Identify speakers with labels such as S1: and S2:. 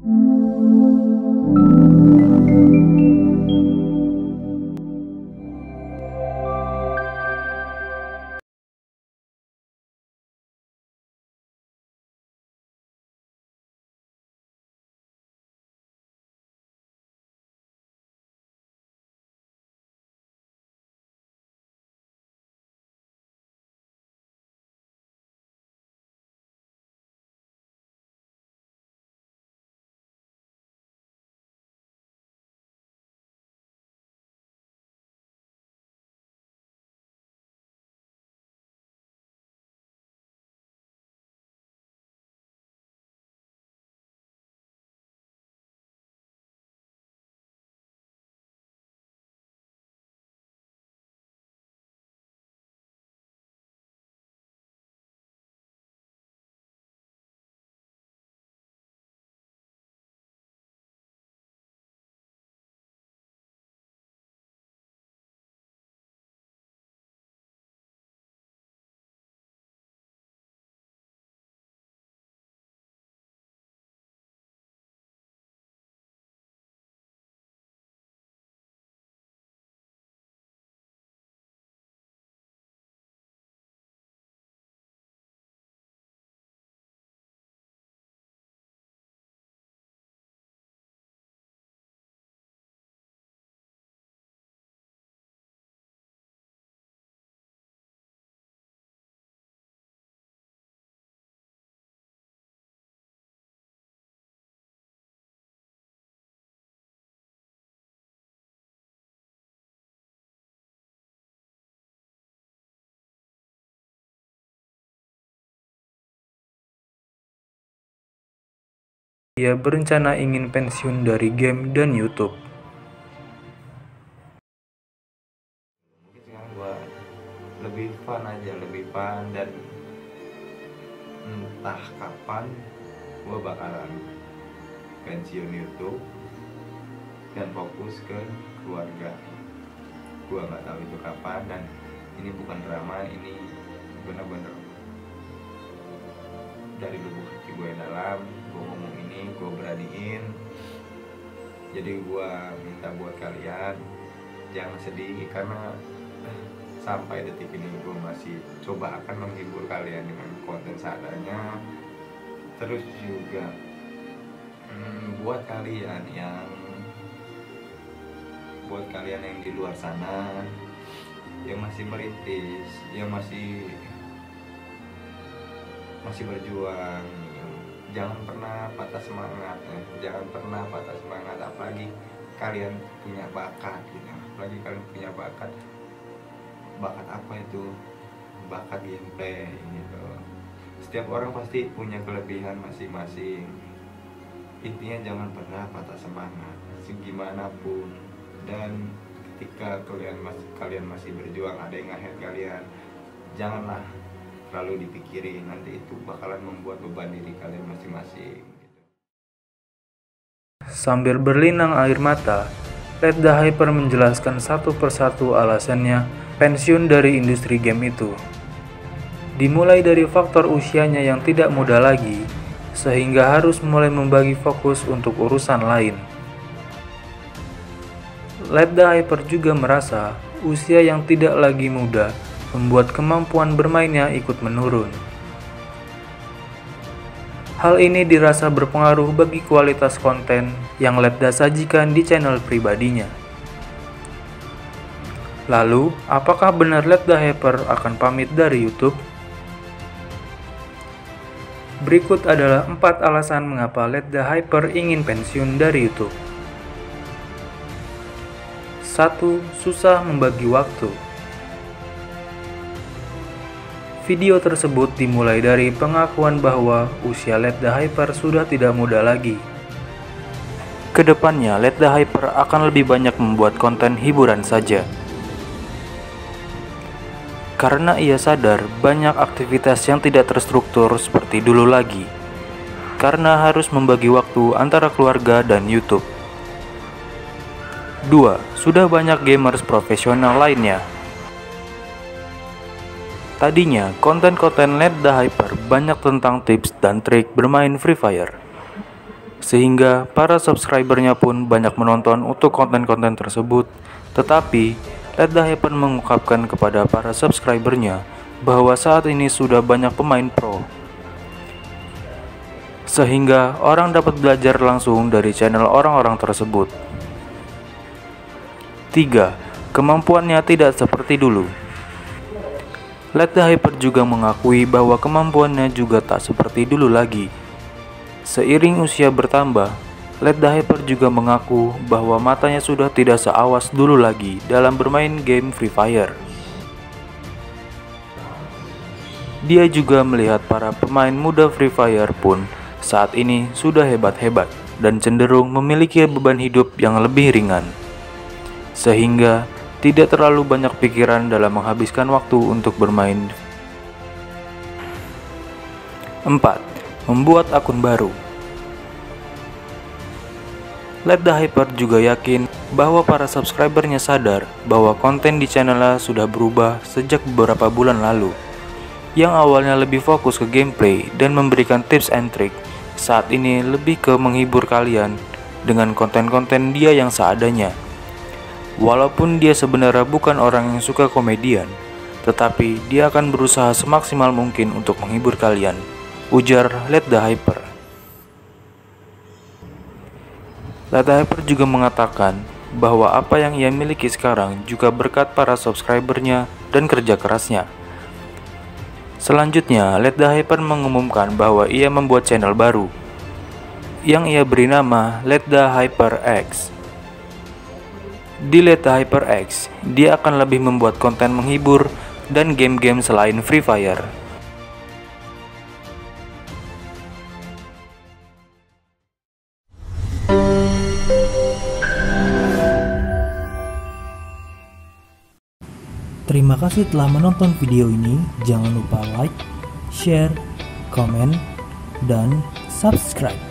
S1: Ia berencana ingin pensiun dari game dan YouTube.
S2: Mungkin sekarang gua lebih fun aja, lebih fun, dan entah kapan gua bakalan pensiun YouTube dan fokus ke keluarga. Gua nggak tahu itu kapan, dan ini bukan drama, ini bener-bener dari lubuk hati gue yang dalam. Gue ngomong ini, gue beraniin. Jadi gue minta buat kalian jangan sedih, karena sampai detik ini gue masih coba akan menghibur kalian dengan konten seadanya. Terus juga buat kalian yang di luar sana yang masih merintis, yang masih berjuang, jangan pernah patah semangat ya. Jangan pernah patah semangat, apalagi kalian punya bakat gitu. Apalagi kalian punya bakat apa itu? Bakat gameplay gitu. Setiap orang pasti punya kelebihan masing-masing. Intinya jangan pernah patah semangat segimanapun. Dan ketika kalian masih berjuang, ada yang nge-hate kalian, janganlah terlalu dipikirin, nanti itu bakalan membuat beban diri kalian masing-masing.
S1: Sambil berlinang air mata, Let the Hyper menjelaskan satu persatu alasannya pensiun dari industri game itu. Dimulai dari faktor usianya yang tidak muda lagi, sehingga harus mulai membagi fokus untuk urusan lain. Let the Hyper juga merasa usia yang tidak lagi muda membuat kemampuan bermainnya ikut menurun. Hal ini dirasa berpengaruh bagi kualitas konten yang Letda sajikan di channel pribadinya. Lalu, apakah benar Let the Hyper akan pamit dari YouTube? Berikut adalah 4 alasan mengapa Let the Hyper ingin pensiun dari YouTube. 1. Susah membagi waktu. Video tersebut dimulai dari pengakuan bahwa usia Let the Hyper sudah tidak muda lagi. Kedepannya, Let the Hyper akan lebih banyak membuat konten hiburan saja. Karena ia sadar banyak aktivitas yang tidak terstruktur seperti dulu lagi. Karena harus membagi waktu antara keluarga dan YouTube. 2. Sudah banyak gamers profesional lainnya. Tadinya, konten-konten Let the Hyper banyak tentang tips dan trik bermain Free Fire. sehingga para subscribernya pun banyak menonton untuk konten-konten tersebut. Tetapi, Let the Hyper mengungkapkan kepada para subscribernya bahwa saat ini sudah banyak pemain pro, sehingga orang dapat belajar langsung dari channel orang-orang tersebut. 3. Kemampuannya tidak seperti dulu. Let the Hyper juga mengakui bahwa kemampuannya juga tak seperti dulu lagi. Seiring usia bertambah, Let the Hyper juga mengaku bahwa matanya sudah tidak seawas dulu lagi dalam bermain game Free Fire. Dia juga melihat para pemain muda Free Fire pun saat ini sudah hebat-hebat dan cenderung memiliki beban hidup yang lebih ringan, sehingga tidak terlalu banyak pikiran dalam menghabiskan waktu untuk bermain. 4. Membuat akun baru. Let the Hyper juga yakin bahwa para subscribernya sadar bahwa konten di channelnya sudah berubah sejak beberapa bulan lalu. Yang awalnya lebih fokus ke gameplay dan memberikan tips and trick, saat ini lebih ke menghibur kalian dengan konten-konten dia yang seadanya. Walaupun dia sebenarnya bukan orang yang suka komedian, tetapi dia akan berusaha semaksimal mungkin untuk menghibur kalian, ujar Let the Hyper. Let the Hyper juga mengatakan bahwa apa yang ia miliki sekarang juga berkat para subscribernya dan kerja kerasnya. Selanjutnya, Let the Hyper mengumumkan bahwa ia membuat channel baru yang ia beri nama Let the Hyper X. Di Let the Hyper X, dia akan lebih membuat konten menghibur dan game-game selain Free Fire.
S3: Terima kasih telah menonton video ini. Jangan lupa like, share, komen, dan subscribe.